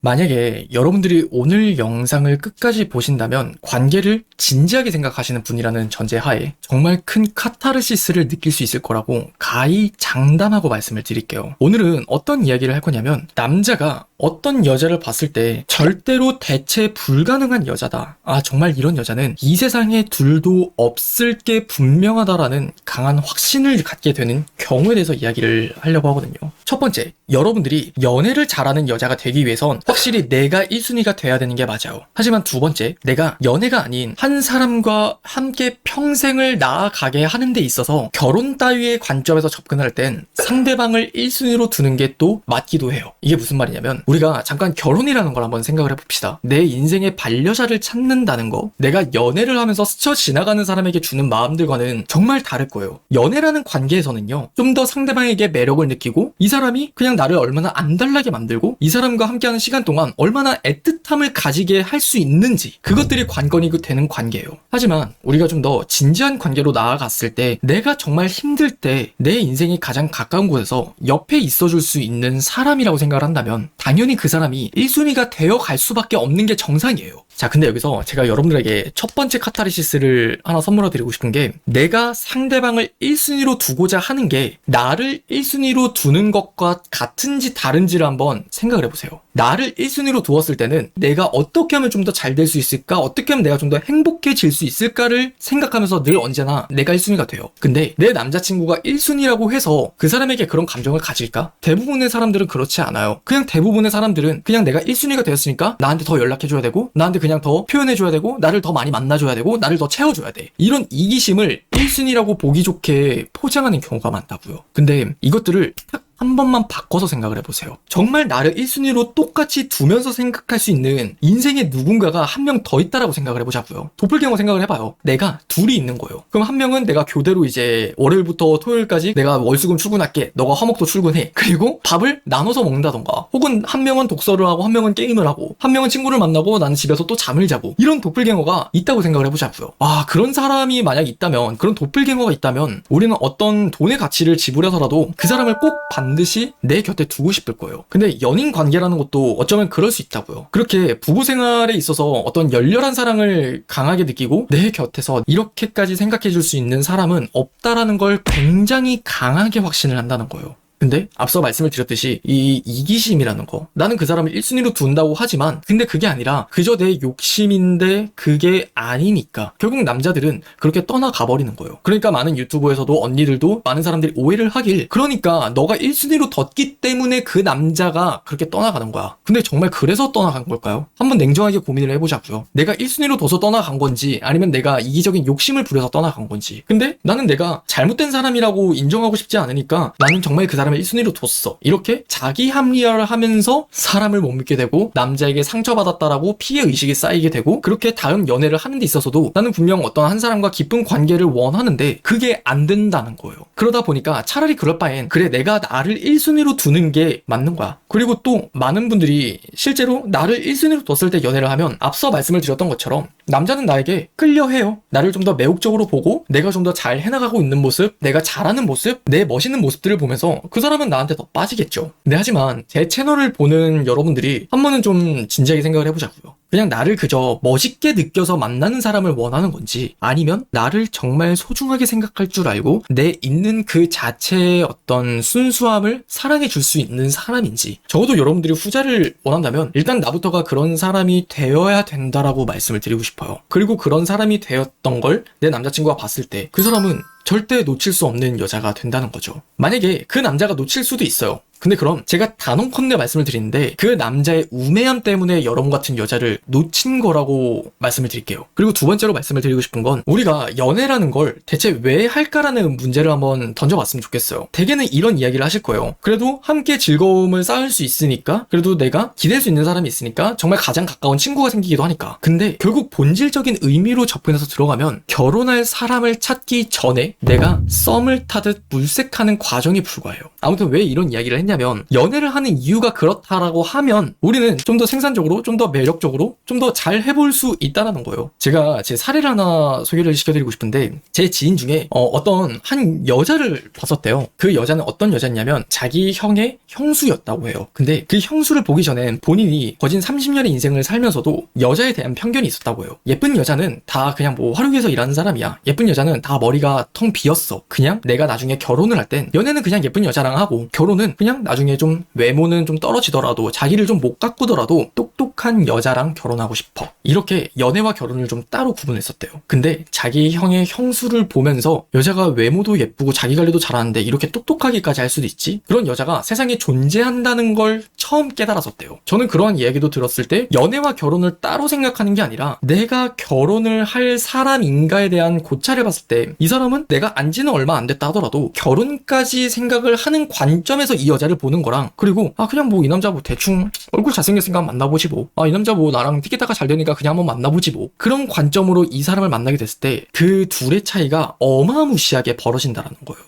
만약에 여러분들이 오늘 영상을 끝까지 보신다면 관계를 진지하게 생각하시는 분이라는 전제하에 정말 큰 카타르시스를 느낄 수 있을 거라고 가히 장담하고 말씀을 드릴게요. 오늘은 어떤 이야기를 할 거냐면, 남자가 어떤 여자를 봤을 때 절대로 대체 불가능한 여자다, 정말 이런 여자는 이 세상에 둘도 없을 게 분명하다라는 강한 확신을 갖게 되는 경우에 대해서 이야기를 하려고 하거든요. 첫 번째, 여러분들이 연애를 잘하는 여자가 되기 위해선 확실히 내가 1순위가 돼야 되는 게 맞아요. 하지만 두 번째, 내가 연애가 아닌 한 사람과 함께 평생을 나아가게 하는 데 있어서 결혼 따위의 관점에서 접근할 땐 상대방을 1순위로 두는 게 또 맞기도 해요. 이게 무슨 말이냐면, 우리가 잠깐 결혼이라는 걸 한번 생각을 해봅시다. 내 인생의 반려자를 찾는다는 거, 내가 연애를 하면서 스쳐 지나가는 사람에게 주는 마음들과는 정말 다를 거예요. 연애라는 관계에서는요, 좀 더 상대방에게 매력을 느끼고, 이 사람이 그냥 나를 얼마나 안달나게 만들고, 이 사람과 함께하는 시간 동안 얼마나 애틋함을 가지게 할 수 있는지, 그것들이 관건이 되는 관계예요. 하지만 우리가 좀 더 진지한 관계로 나아갔을 때, 내가 정말 힘들 때 내 인생이 가장 가까운 곳에서 옆에 있어줄 수 있는 사람이라고 생각을 한다면 당연히 그 사람이 1순위가 되어 갈 수밖에 없는 게 정상이에요. 자, 근데 여기서 제가 여러분들에게 첫 번째 카타르시스를 하나 선물해 드리고 싶은 게, 내가 상대방을 1순위로 두고자 하는 게 나를 1순위로 두는 것과 같은지 다른지를 한번 생각을 해보세요. 나를 1순위로 두었을 때는 내가 어떻게 하면 좀 더 잘 될 수 있을까, 어떻게 하면 내가 좀 더 행복해질 수 있을까를 생각하면서 늘 언제나 내가 1순위가 돼요. 근데 내 남자친구가 1순위라고 해서 그 사람에게 그런 감정을 가질까? 대부분의 사람들은 그렇지 않아요. 그냥 대부분의 사람들은 그냥 내가 1순위가 되었으니까 나한테 더 연락해줘야 되고, 나한테 그냥 더 표현해줘야 되고, 나를 더 많이 만나줘야 되고, 나를 더 채워줘야 돼. 이런 이기심을 1순위라고 보기 좋게 포장하는 경우가 많다고요. 근데 이것들을 딱 한 번만 바꿔서 생각을 해보세요. 정말 나를 1순위로 똑같이 두면서 생각할 수 있는 인생의 누군가가 한 명 더 있다라고 생각을 해보자고요. 도플갱어 생각을 해봐요. 내가 둘이 있는 거예요. 그럼 한 명은 내가 교대로 이제 월요일부터 토요일까지 내가 월수금 출근할게, 너가 화목도 출근해. 그리고 밥을 나눠서 먹는다던가, 혹은 한 명은 독서를 하고 한 명은 게임을 하고, 한 명은 친구를 만나고 나는 집에서 또 잠을 자고, 이런 도플갱어가 있다고 생각을 해보자고요. 그런 사람이 만약 있다면, 그런 도플갱어가 있다면 우리는 어떤 돈의 가치를 지불해서라도 그 사람을 꼭 반드시 내 곁에 두고 싶을 거예요. 근데 연인 관계라는 것도 어쩌면 그럴 수 있다고요. 그렇게 부부 생활에 있어서 어떤 열렬한 사랑을 강하게 느끼고 내 곁에서 이렇게까지 생각해 줄 수 있는 사람은 없다라는 걸 굉장히 강하게 확신을 한다는 거예요. 근데 앞서 말씀을 드렸듯이 이 이기심이라는 거, 나는 그 사람을 1순위로 둔다고 하지만 근데 그게 아니라 그저 내 욕심인데 그게 아니니까 결국 남자들은 그렇게 떠나가 버리는 거예요. 그러니까 많은 유튜브에서도 언니들도 많은 사람들이 오해를 하길, 그러니까 너가 1순위로 뒀기 때문에 그 남자가 그렇게 떠나가는 거야. 근데 정말 그래서 떠나간 걸까요? 한번 냉정하게 고민을 해보자고요. 내가 1순위로 둬서 떠나간 건지, 아니면 내가 이기적인 욕심을 부려서 떠나간 건지. 근데 나는 내가 잘못된 사람이라고 인정하고 싶지 않으니까 나는 정말 그 사람을 1순위로 뒀어, 이렇게 자기 합리화를 하면서 사람을 못 믿게 되고, 남자에게 상처받았다라고 피해의식이 쌓이게 되고, 그렇게 다음 연애를 하는 데 있어서도 나는 분명 어떤 한 사람과 깊은 관계를 원하는데 그게 안 된다는 거예요. 그러다 보니까 차라리 그럴 바엔 그래, 내가 나를 1순위로 두는 게 맞는 거야. 그리고 또 많은 분들이 실제로 나를 1순위로 뒀을 때 연애를 하면 앞서 말씀을 드렸던 것처럼 남자는 나에게 끌려해요. 나를 좀 더 매혹적으로 보고 내가 좀 더 잘 해나가고 있는 모습, 내가 잘하는 모습, 내 멋있는 모습들을 보면서 그 사람은 나한테 더 빠지겠죠. 네, 하지만 제 채널을 보는 여러분들이 한 번은 좀 진지하게 생각을 해보자고요. 그냥 나를 그저 멋있게 느껴서 만나는 사람을 원하는 건지, 아니면 나를 정말 소중하게 생각할 줄 알고 내 있는 그 자체의 어떤 순수함을 사랑해 줄 수 있는 사람인지. 적어도 여러분들이 후자를 원한다면 일단 나부터가 그런 사람이 되어야 된다라고 말씀을 드리고 싶어요. 그리고 그런 사람이 되었던 걸 내 남자친구가 봤을 때 그 사람은 절대 놓칠 수 없는 여자가 된다는 거죠. 만약에 그 남자가 놓칠 수도 있어요. 근데 그럼 제가 단언컨대 말씀을 드리는데 그 남자의 우매함 때문에 여러분 같은 여자를 놓친 거라고 말씀을 드릴게요. 그리고 두 번째로 말씀을 드리고 싶은 건, 우리가 연애라는 걸 대체 왜 할까라는 문제를 한번 던져봤으면 좋겠어요. 대개는 이런 이야기를 하실 거예요. 그래도 함께 즐거움을 쌓을 수 있으니까, 그래도 내가 기댈 수 있는 사람이 있으니까, 정말 가장 가까운 친구가 생기기도 하니까. 근데 결국 본질적인 의미로 접근해서 들어가면 결혼할 사람을 찾기 전에 내가 썸을 타듯 물색하는 과정이 불과해요. 아무튼 왜 이런 이야기를 했냐면, 했냐면 연애를 하는 이유가 그렇다라고 하면 우리는 좀 더 생산적으로, 좀 더 매력적으로, 좀 더 잘 해볼 수 있다라는 거예요. 제가 제 사례를 하나 소개를 시켜드리고 싶은데 제 지인 중에 어떤 한 여자를 봤었대요. 그 여자는 어떤 여자냐면 자기 형의 형수였다고 해요. 근데 그 형수를 보기 전엔 본인이 거진 30년의 인생을 살면서도 여자에 대한 편견이 있었다고 해요. 예쁜 여자는 다 그냥 뭐 화류에서 일하는 사람이야. 예쁜 여자는 다 머리가 텅 비었어. 그냥 내가 나중에 결혼을 할 땐 연애는 그냥 예쁜 여자랑 하고 결혼은 그냥 나중에 좀 외모는 좀 떨어지더라도 자기를 좀 못 가꾸더라도 똑똑한 여자랑 결혼하고 싶어. 이렇게 연애와 결혼을 좀 따로 구분했었대요. 근데 자기 형의 형수를 보면서 여자가 외모도 예쁘고 자기 관리도 잘하는데 이렇게 똑똑하기까지 할 수도 있지? 그런 여자가 세상에 존재한다는 걸 처음 깨달았었대요. 저는 그러한 이야기도 들었을 때 연애와 결혼을 따로 생각하는 게 아니라 내가 결혼을 할 사람인가에 대한 고찰을 봤을 때 이 사람은 내가 안 지는 얼마 안 됐다 하더라도 결혼까지 생각을 하는 관점에서 이 여자를 보는 거랑 그리고 그냥 뭐 이 남자 뭐 대충 얼굴 잘생겼으니까 만나보지 뭐 이 남자 뭐 나랑 티키타카 잘 되니까 그냥 한번 만나보지 뭐 그런 관점으로 이 사람을 만나게 됐을 때 그 둘의 차이가 어마무시하게 벌어진다라는 거예요.